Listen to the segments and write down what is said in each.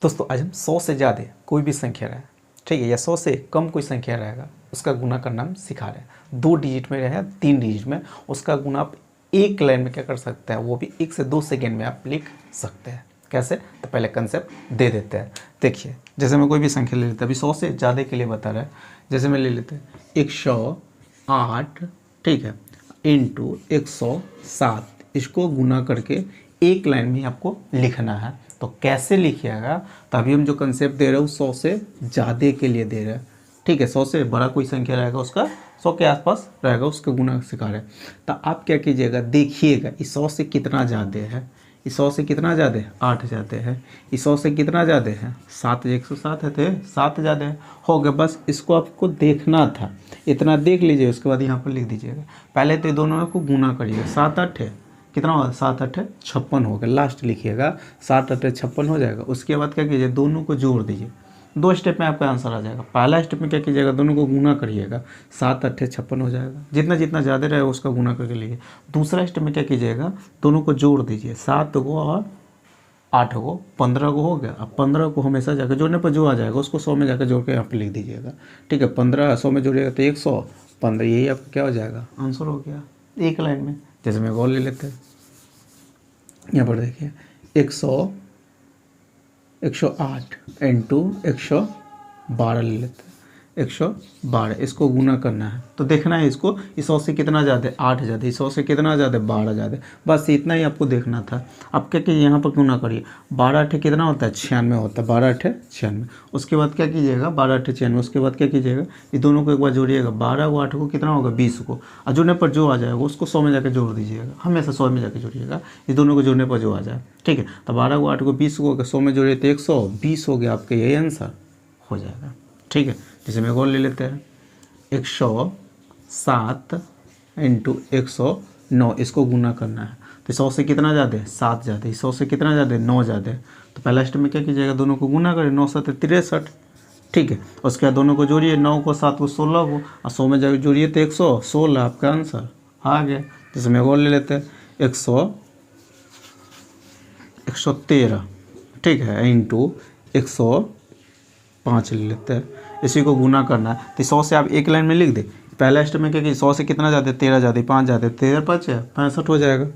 दोस्तों आज हम 100 से ज़्यादा कोई भी संख्या रहे, ठीक है, या 100 से कम कोई संख्या रहेगा उसका गुना करना हम सिखा रहे हैं। 2 डिजिट में रहे 3 डिजिट में, उसका गुना आप एक लाइन में क्या कर सकते हैं, वो भी 1 से 2 सेकेंड में आप लिख सकते हैं। कैसे? तो पहले कंसेप्ट दे देते हैं। देखिए, जैसे मैं कोई भी संख्या ले लेता, अभी 100 से ज़्यादा के लिए बता रहा है। जैसे मैं ले लेते हैं 108, ठीक है, इंटू 107, इसको गुना करके एक लाइन में आपको लिखना है। तो कैसे लिखिएगा? तो अभी हम जो कंसेप्ट दे रहे हैं 100 से ज़्यादा के लिए दे रहे हैं, ठीक है। 100 से बड़ा कोई संख्या रहेगा उसका 100 के आसपास रहेगा, उसका गुना सिखा रहे हैं। तो आप क्या कीजिएगा, देखिएगा इस 100 से कितना ज़्यादा है, इस 100 से कितना ज़्यादा है, 8 ज़्यादा है। इस 100 से कितना ज़्यादा है, 7, 107 है तो 7 ज़्यादा है, हो गया। बस इसको आपको देखना था, इतना देख लीजिए, उसके बाद यहाँ पर लिख दीजिएगा। पहले तो दोनों को गुना करिएगा, 7 8 है, कितना होगा, 7 8 56 हो गया। लास्ट लिखिएगा 7 8 56 हो जाएगा। उसके बाद क्या कीजिए, दोनों को जोड़ दीजिए। 2 स्टेप में आपका आंसर आ जाएगा। पहला स्टेप में क्या कीजिएगा, दोनों को गुना करिएगा, 7 8 56 हो जाएगा। जितना जितना ज़्यादा रहेगा उसका गुना करके लीजिए। दूसरा स्टेप में क्या कीजिएगा, दोनों को जोड़ दीजिए, 7 को और 8 को, 15 को हो गया। अब 15 को हमेशा जाकर जोड़ने पर जो आ जाएगा उसको 100 में जाकर जोड़ के यहाँ पर लिख दीजिएगा, ठीक है। 15 100 में जोड़िएगा तो 115, यही आपका क्या हो जाएगा, आंसर हो गया एक लाइन में। जैसे मैं और ले लेते हैं, यहाँ पर देखिए 108 इंटू 112 ले लेते हैं, 112, इसको गुना करना है। तो देखना है इसको, इस 100 से कितना ज़्यादा है, 8 ज़्यादा, इस 100 से कितना ज़्यादा है, 12 ज़्यादा। बस इतना ही आपको देखना था। अब क्या कीजिए, यहाँ पर गुना करिए, 12 8 कितना होता है, 96 होता है, 12 8 96। उसके बाद क्या कीजिएगा, 12 8 96, उसके बाद क्या कीजिएगा, ये दोनों को एक बार जोड़िएगा, 12 को 8 को कितना होगा, 20 को, और जोड़ने पर जो आ जाएगा उसको 100 में जाकर जोड़ दीजिएगा, हमेशा 100 में जाकर जोड़िएगा, ये दोनों को जोड़ने पर जो आ जाए, ठीक है। तो 12 को 8 को 20 को 100 में जोड़िए तो 120 हो गया, आपका यही आंसर हो जाएगा, ठीक है। जैसे मैं और ले लेते हैं 107 इंटू 109, इसको गुना करना है। तो 100 से कितना ज़्यादा है, 7 ज़्यादा, इस 100 से कितना ज़्यादा है, 9 ज़्यादा है। तो पहला स्टेप में क्या कीजिएगा, दोनों को गुना करें, 9 7 63, ठीक है। उसके बाद दोनों को जोड़िए, 9 को 7 को 16 को, और 100 में जाकर जोड़िए तो 116, आपका आंसर आ गया। जैसे मैं और ले लेते हैं 113, ठीक है, इंटू 105 ले लेते हैं। इसी को गुना करना है। तो 100 से आप एक लाइन में लिख दे। पहला स्टेप में क्या कि 100 से कितना ज़्यादा है, 13 ज़्यादा, 5 ज़्यादा, 13 5 है 65 हो जाएगा,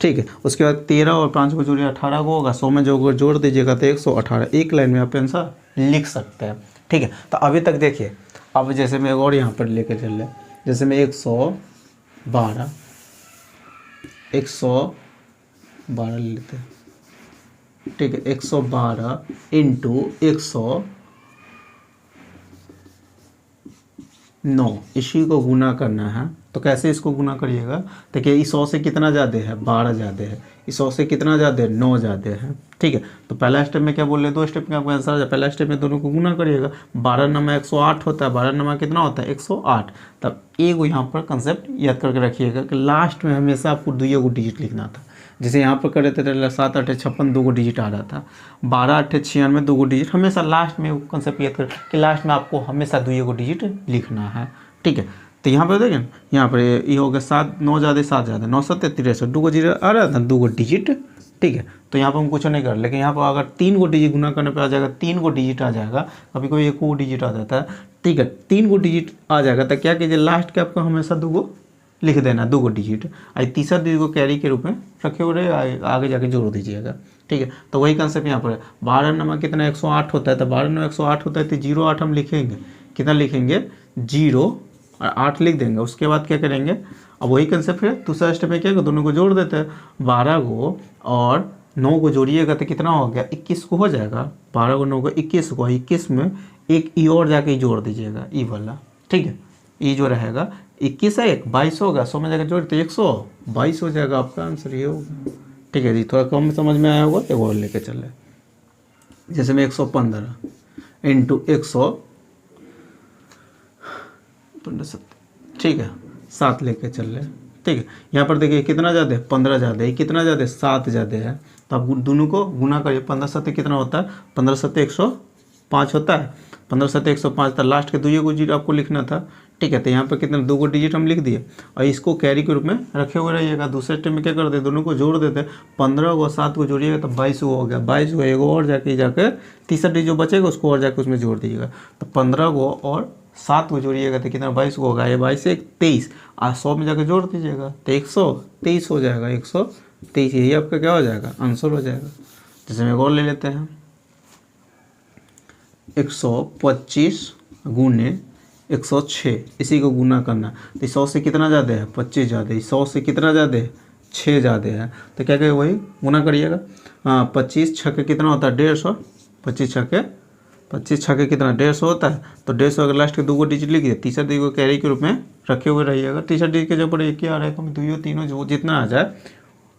ठीक है। उसके बाद 13 और 5 को जोड़िए 18 को होगा, 100 में जो जोड़ दीजिएगा तो 118, एक लाइन में आप आंसर लिख सकते हैं, ठीक है। तो अभी तक देखिए, अब जैसे मैं और यहाँ पर लेकर चल रहे, जैसे मैं 112 ले लेते हैं, ठीक है, 112 इंटू 109, इसी को गुना करना है। तो कैसे इसको गुना करिएगा, देखिए इस 100 से कितना ज़्यादा है, 12 ज़्यादा है, इस 100 से कितना ज़्यादा है, 9 ज़्यादा है, ठीक है। तो पहला स्टेप में क्या बोल रहे, 2 स्टेप में आपका आंसर आ जाए। पहला स्टेप में दोनों को गुना करिएगा, 12 नमा 108 होता है, 12 नमा कितना होता है, 108। तब एक यहाँ पर कंसेप्ट याद करके रखिएगा कि लास्ट में हमेशा आपको 2 डिजिट लिखना था। जैसे यहाँ पर करे थे 7 8 56 2 डिजिट आ रहा था, 12 8 96 2 डिजिट, हमेशा लास्ट में कंसेप्ट याद कर कि लास्ट में आपको हमेशा 2 डिजिट लिखना है, ठीक है। तो यहाँ पर देखें, यहाँ पर ये हो गया 7 9 ज़्यादा 7 ज़्यादा, 9 7 63, 2 डिजिट आ रहा था, 2 डिजिट, ठीक है। तो यहाँ पर हम कुछ नहीं कर, लेकिन यहाँ पर अगर 3 डिजिट गुना करने पर आ जाएगा, 3 डिजिट आ जाएगा, कभी कोई 1 डिजिट आ जाता है, ठीक है, 3 डिजिट आ जाएगा। तो क्या कीजिए, लास्ट के आपको हमेशा 2 लिख देना, 2 डिजिट, आई तीसरा डिजिट को कैरी के रूप में रखे हुए आगे जाके जोड़ दीजिएगा, ठीक है। तो वही कंसेप्ट यहाँ पर है। 12 नमा कितना 108 होता है, तो 12 नमा 108 होता है तो 08 हम लिखेंगे, कितना लिखेंगे, 0 और 8 लिख देंगे। उसके बाद क्या करेंगे, अब वही कंसेप्ट है। दूसरा स्टेप में क्या है, दोनों को जोड़ देते हैं, 12 को और 9 को जोड़िएगा तो कितना हो गया, 21 को हो जाएगा। 12 को 9 को 21 को, 21 में एक ई और जाके जोड़ दीजिएगा, ई वाला, ठीक है। ई जो रहेगा 21 है 22 होगा, 100 में जाकर जोड़ तो 122 हो जाएगा, आपका आंसर ये होगा, ठीक है जी। थोड़ा कम समझ में आया होगा तो और लेके चले। जैसे मैं 115 इंटू 115, ठीक है, 7 लेके चल रहे, ठीक है। यहाँ पर देखिए कितना ज़्यादा है, 15 ज़्यादा है, कितना ज़्यादा है, 7 ज़्यादा है। तो आप दोनों को गुना करिए, 15 7 कितना होता है, 15 7 105 होता है, 15 7 105 था। लास्ट के 2 डिजिट आपको लिखना था, ठीक है। तो यहाँ पर कितना 2 डिजिट हम लिख दिए और इसको कैरी के रूप में रखे हुए रहिएगा। दूसरे स्टेप में क्या करते हैं, दोनों को जोड़ देते हैं, 15 को 7 को जोड़िएगा तो 22 हो गया। 22 को एगो और जाके तीसरा डिजिट जो बचेगा उसको और जाके उसमें जोड़ दीजिएगा। तो 15 को और 7 को जोड़िएगा तो कितना 22 को होगा, ये 22 से 23 और 100 में जाके जोड़ दीजिएगा तो 123 हो जाएगा। 123 यही आपका क्या हो जाएगा, आंसर हो जाएगा। जैसे हम एक और ले लेते हैं, 125 गुने 106, इसी को गुना करना। तो 100 से कितना ज़्यादा है, 25 ज़्यादा है। 100 से कितना ज़्यादा है, 6 ज़्यादा है। तो क्या करें, वही गुना करिएगा। 25 छक्के कितना होता है, 150। 25 छक्के कितना 150 होता है। तो 150 अगर लास्ट के 2 डिजिट लिखिए, तीसरा डिजिट को कैरी के रूप में रखे हुए रहिएगा। तीसरा डिजिट के जब एक ही आ रहा है, 2 3 जो जितना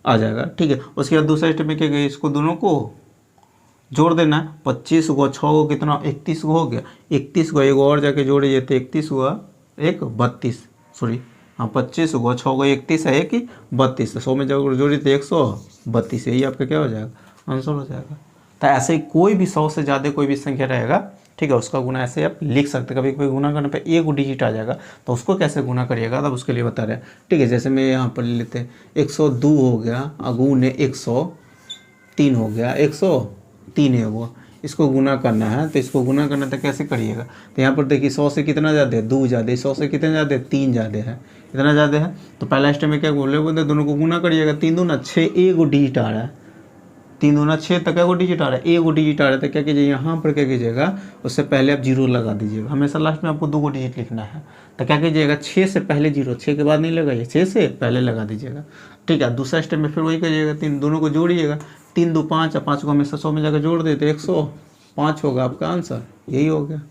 आ जाएगा, ठीक है। उसके बाद दूसरा स्टेप में क्या करिए, इसको दोनों को जोड़ देना है। 25 को 6 को कितना 31 को हो गया। 31 को एक और जाके जोड़िए तो 31 हुआ 32, सॉरी हाँ 25 को 6 को 31 है कि 32, 100 में जब जोड़ी तो 132, यही आपका क्या हो जाएगा, आंसर हो जाएगा। तो ऐसे ही कोई भी 100 से ज़्यादा कोई भी संख्या रहेगा, ठीक है, उसका गुना ऐसे आप लिख सकते हैं। कभी कभी गुना करने पे एक डिजिट आ जाएगा तो उसको कैसे गुना करिएगा तब उसके लिए बता रहे हैं, ठीक है। जैसे मैं यहाँ पर ले लेते हैं 102 हो गया, गुने 103 हो गया, 103 है वो, इसको गुना करना है। तो इसको गुना करना तो कैसे करिएगा, तो यहाँ पर देखिए 100 से कितना ज़्यादा है, 2 ज़्यादा है। 100 से कितना ज़्यादा है, 3 ज़्यादा है। इतना ज़्यादा है तो पहला स्टेप में क्या बोलते दोनों को गुना करिएगा। 3 दूना 6, एक डिजिट आ रहा है। 3 दूना 6 तक क्या डिजिट आ रहा है, एक डिजिट आ रहा है। तो क्या कीजिए, यहाँ पर क्या कीजिएगा, उससे पहले आप 0 लगा दीजिएगा। हमेशा लास्ट में आपको 2 डिजिट लिखना है। तो क्या कीजिएगा, 6 से पहले 0, 6 के बाद नहीं लगाइए, 6 से पहले लगा दीजिएगा, ठीक है। दूसरा स्टेप में फिर वही करिएगा, 3 दोनों को जोड़िएगा। 3 2 5 और 5 को हमेशा 100 में जाकर जोड़ देते 105 होगा आपका आंसर, यही हो गया।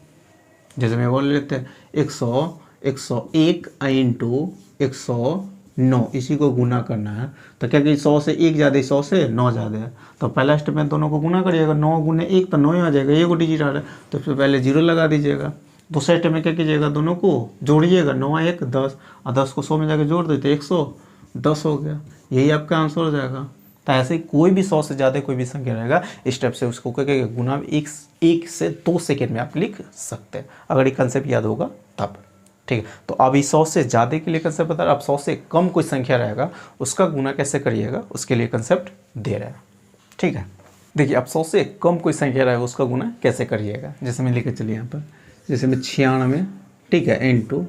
जैसे मैं बोल लेते हैं 101 इंटू 109, इसी को गुना करना है। तो क्या कि 100 से 1 ज़्यादा है, 100 से 9 ज़्यादा है। तो पहला स्टेप में दोनों को गुना करिएगा। 9 गुने 1 तो 9 ही आ जाएगा, एक डिजिट आ रहा है तो फिर पहले 0 लगा दीजिएगा। दूसरे स्टेप में क्या कीजिएगा, दोनों को जोड़िएगा। 9 1 10 और 10 को 100 में जाकर जोड़ देते 110 हो गया, यही आपका आंसर हो जाएगा। तो ऐसे कोई भी 100 से ज़्यादा कोई भी संख्या रहेगा, इस स्टेप से उसको क्या कहेंगे, गुना 1 से 2 सेकेंड में आप लिख सकते हैं, अगर ये कंसेप्ट याद होगा तब, ठीक है। तो अभी 100 से ज़्यादा के लिए कंसेप्ट बता रहा है। अब 100 से कम कोई संख्या रहेगा उसका गुना कैसे करिएगा, उसके लिए कंसेप्ट दे रहा है, ठीक है। देखिए अब 100 से कम कोई संख्या रहेगा उसका गुना कैसे करिएगा। जैसे मैं लेकर चलिए यहाँ पर, जैसे मैं 96, ठीक है, इंटू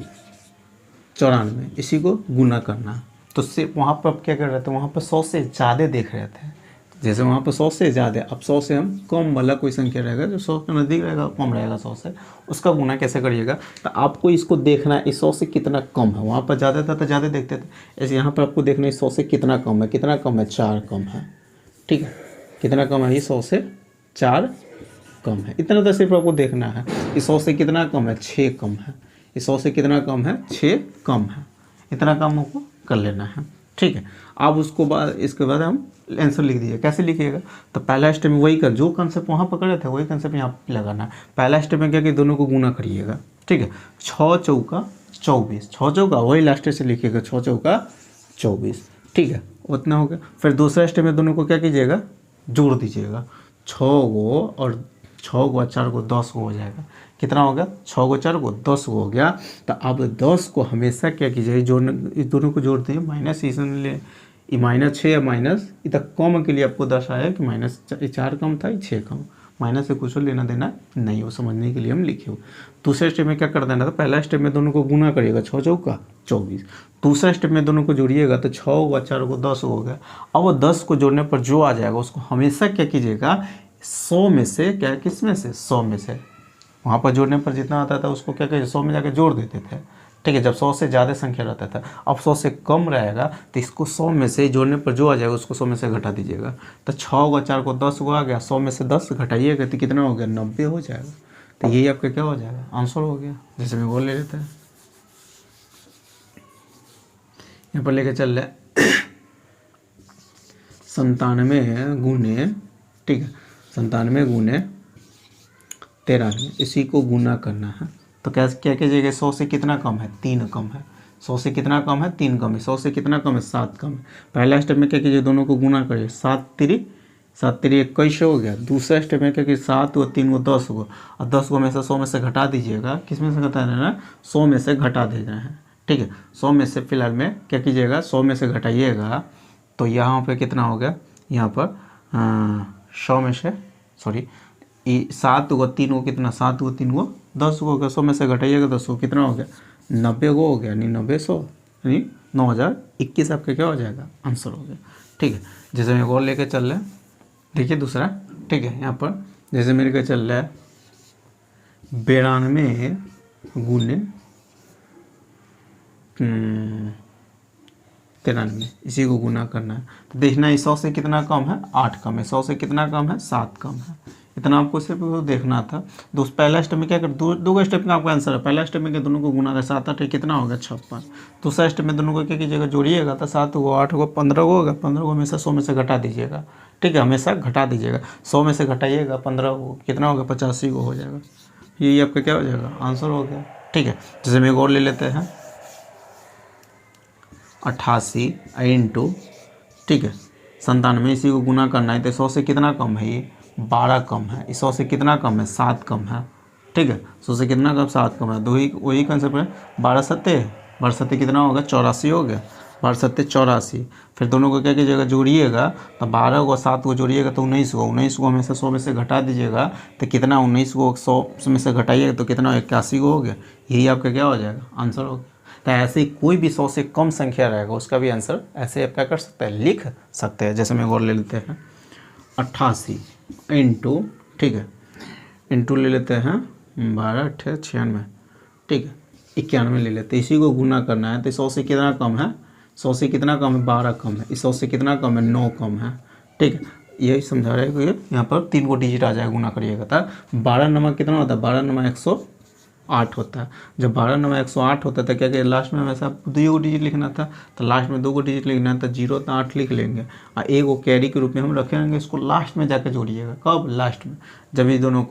94, इसी को गुना करना। तो सिर्फ वहाँ पर आप क्या कर रहे थे, वहाँ पर 100 से ज़्यादा देख रहे थे। जैसे वहाँ पर 100 से ज़्यादा, अब 100 से हम कम वाला कोई संख्या रहेगा जो 100 के नज़दीक रहेगा, कम रहेगा 100 से, उसका गुना कैसे करिएगा। तो आपको इसको देखना है इस 100 से कितना कम है। वहाँ पर ज़्यादा था तो ज़्यादा देखते थे, ऐसे यहाँ पर आपको देखना है 100 से कितना कम है। कितना कम है, 4 कम है, ठीक है। कितना कम है, ये 100 से 4 कम है। इतना तो सिर्फ आपको देखना है। इस 100 से कितना कम है, 6 कम है। इस 100 से कितना कम है, 6 कम है। इतना कम आपको कर लेना है, ठीक है। अब उसको बाद इसके बाद हम आंसर लिख दीजिए। कैसे लिखिएगा, तो पहला स्टेप में वही कर, जो कंसेप्ट वहाँ पकड़े थे वही कंसेप्ट यहाँ लगाना है। पहला स्टेप में क्या कि दोनों को गुना करिएगा, ठीक है। 6 चौका 24, 6 चौका वही लास्ट से लिखिएगा, 6 चौका 24, ठीक है, उतना हो गया। फिर दूसरा स्टेप में दोनों को क्या कीजिएगा, जोड़ दीजिएगा। 6 को और 6 को 4 को 10 को हो जाएगा। कितना हो गया, 6 को 4 को 10 को हो गया। तो अब 10 को हमेशा क्या कीजिए, जोड़ने, इस दोनों को जोड़ते हैं माइनस, इसलिए -6 या माइनस इतना कम के लिए आपको दर्शाया कि -4 कम था, 6 कम, माइनस से कुछ लेना देना नहीं, वो समझने के लिए हम लिखे हो। दूसरे स्टेप में क्या कर देना था, पहला स्टेप में दोनों को गुना करिएगा, 6 चौका 24। दूसरा स्टेप में दोनों को जोड़िएगा तो 6 को 4 को 10 हो गया। अब वो 10 को जोड़ने पर जो आ जाएगा उसको हमेशा क्या कीजिएगा, 100 में से, क्या किस में से, 100 में से, वहाँ पर जोड़ने पर जितना आता था उसको क्या कहिए 100 में जाके जोड़ देते थे, ठीक है। जब 100 से ज़्यादा संख्या रहता था, अब 100 से कम रहेगा तो इसको 100 में से जोड़ने पर जो आ जाएगा उसको 100 में से घटा दीजिएगा। तो 6 को 4 को 10 को आ गया, 100 में से 10 घटाइएगा तो कितना हो गया, 90 हो जाएगा। तो यही आपका क्या हो जाएगा, आंसर हो गया। जैसे मैं बोल ले लेते हैं, यहाँ पर लेके चल रहे 97 गुने, ठीक है, 97 गुने 93, इसी को गुना करना है। तो क्या कीजिएगा, 100 से कितना कम है, 3 कम है। 100 से कितना कम है, 3 कम है। 100 से कितना कम है, 7 कम है। पहला स्टेप में क्या कीजिए, दोनों को गुना करिए, 7 3 7 3 21 हो गया। दूसरा स्टेप में क्या कि 7 व 3 व 10 को, और 10 को में से 100 में से घटा दीजिएगा। किस में से घटा देना है? 100 में से घटा देना है। ठीक है, 100 में से फिलहाल में क्या कीजिएगा, 100 में से घटाइएगा तो यहाँ पे कितना हो गया, यहाँ पर 100 में से सॉरी 7 व 3 को कितना, 7 व 3 को 10 को हो गया। 100 में से घटाइएगा तो 100 कितना हो गया, 90 को हो गया, यानी 90 100 यानी 9021 आपका क्या हो जाएगा, आंसर हो गया। ठीक है, जैसे मैं और लेके चल रहे हैं, देखिए दूसरा। ठीक है, यहाँ पर जैसे मेरे को चल रहा है 92 गुने 93, इसी को गुना करना है। तो देखना है 100 से कितना कम है, 8 कम है। 100 से कितना कम है, 7 कम है। इतना आपको सिर्फ देखना था। दोस्त पहला स्टेप में क्या कर, दो स्टेप में आपका आंसर है। पहला स्टेप में क्या, दोनों को गुना कर 7 8 कितना होगा, 56। दूसरा स्टेप में दोनों को क्या कीजिएगा, जोड़िएगा तो 7 को 8 को 15 को होगा। 15 को हमेशा 100 में से घटा दीजिएगा। ठीक है, हमेशा घटा दीजिएगा। 100 में से घटाइएगा 15 को कितना होगा, 85 को हो जाएगा। यही आपका क्या हो जाएगा, आंसर हो गया। ठीक है, जैसे हम एक और ले लेते हैं 88 इंटू, ठीक है 97, इसी को गुना करना है। तो 100 से कितना कम है, ये 12 कम है। 100 से कितना कम है, 7 कम है। ठीक है, 100 से कितना कम, 7 कम है। दो ही वही कंसेप्ट है। 12 सत्ते कितना होगा, 84 हो गया। 12 सत्ते 84। फिर दोनों को क्या कीजिएगा, जोड़िएगा तो 12 को 7 को जोड़िएगा तो 19 को। 19 को हमेशा 100 में से घटा दीजिएगा तो कितना, 19 को 100 में से घटाइएगा तो कितना, 81 को हो गया। यही आपका क्या हो जाएगा, आंसर हो गया। तो ऐसे ही कोई भी 100 से कम संख्या रहेगा उसका भी आंसर ऐसे आप क्या कर सकते हैं, लिख सकते हैं। जैसे मैं और ले लेते हैं 88 इंटू, ठीक है इंटू ले लेते हैं 12 8 96, ठीक है 91 ले लेते हैं। इसी को गुना करना है। तो 100 से कितना कम है, 100 से कितना कम है, 12 कम है। 100 से कितना कम है, 9 कम है। ठीक है, यही समझा रहे हैं कि यहाँ पर 3 को डिजिट आ जाएगा, गुना करिएगा। था 12 नंबर कितना होता है, 12 नंबर 108 होता है। जब 12 नंबर 108 होता है तो क्या लास्ट में हमेशा 2 को डिजिट लिखना था। तो लास्ट में 2 को डिजिट लिखना है तो 0 तो 8 लिख लेंगे, और एक वो कैरी के रूप में हम रखेंगे। इसको लास्ट में जाकर जोड़िएगा। कब, लास्ट में, जब ये दोनों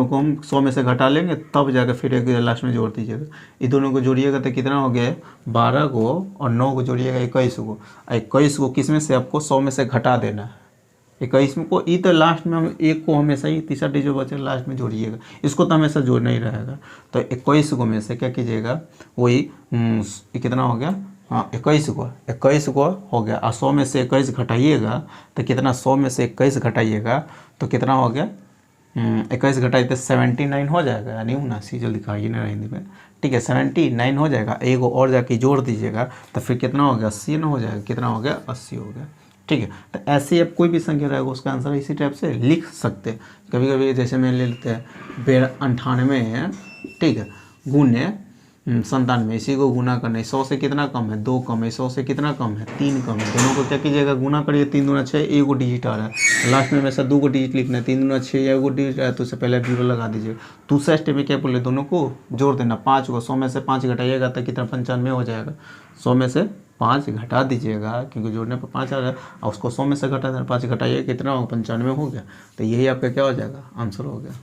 को हम 100 में से घटा लेंगे तब जाकर फिर एक लास्ट में जोड़ दीजिएगा। ये दोनों को जोड़िएगा तो कितना हो गया, 12 को और 9 को जोड़िएगा 21 को। 21 को किस में से आपको 100 में से घटा देना है। 21 में को ई तो लास्ट में हम एक को हमेशा ही तीसरा डिजिट बचे लास्ट में जोड़िएगा। इसको तो हमेशा जोड़ना ही रहेगा। तो 21 को में से क्या कीजिएगा, वही कितना हो गया, हाँ 21 को हो गया। और 100 में से 21 घटाइएगा तो कितना, 100 में से 21 घटाइएगा तो कितना हो गया, 21 घटाई तो 79 हो जाएगा, यानी 79। जल्दी दिखाइए ना हिंदी में। ठीक है, 79 हो जाएगा। एक और जाके जोड़ दीजिएगा तो फिर कितना हो गया, 80 ना हो जाएगा। कितना हो गया, 80 हो गया। ठीक है, तो ऐसे आप कोई भी संख्या रहेगा उसका आंसर इसी टाइप से लिख सकते हैं। कभी कभी जैसे मैं ले लेते हैं 98, ठीक है गुने 97, इसी को गुना करना है। 100 से कितना कम है, 2 कम है। 100 से कितना कम है, 3 कम है। दोनों को क्या कीजिएगा, गुना करिए। 3 दूना 6, एक को डिजिट आ रहा है लास्ट में, हमेशा 2 को डिजिट लिखना है। 3 दूना 6 या 1 को डिजिट आया तो उससे पहले 0 लगा दीजिएगा। दूसरा स्टेप में क्या बोले, दोनों को जोड़ देना। 5 को 100 में से 5 घटाइएगा तो कितना, 95 हो जाएगा। 100 में से 5 घटा दीजिएगा क्योंकि जोड़ने पर 5 आ रहा है, और उसको 100 में से घटा देना। 5 घटाइए कितना होगा, 95 हो गया। तो यही आपका क्या हो जाएगा, आंसर हो गया।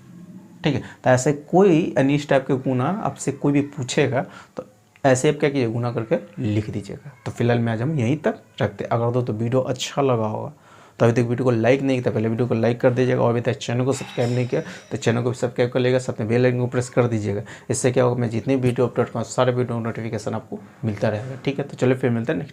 ठीक है, तो ऐसे कोई अनिश टाइप के गुना आपसे कोई भी पूछेगा तो ऐसे आप क्या कीजिए, गुना करके लिख दीजिएगा। तो फिलहाल में आज हम यहीं तक रखते। अगर तो वीडियो अच्छा लगा होगा तो अभी तक वीडियो को लाइक नहीं किया, पहले वीडियो को लाइक कर दीजिएगा। और अभी तक चैनल को सब्सक्राइब नहीं किया तो चैनल को भी सब्सक्राइब कर लेगा, साथ में बेल आइकन को प्रेस कर दीजिएगा। इससे क्या होगा, मैं जितनी वीडियो अपलोड करूँ सारे वीडियो नोटिफिकेशन आपको मिलता रहेगा। ठीक है, तो चलिए फिर मिलते हैं नेक्स्ट।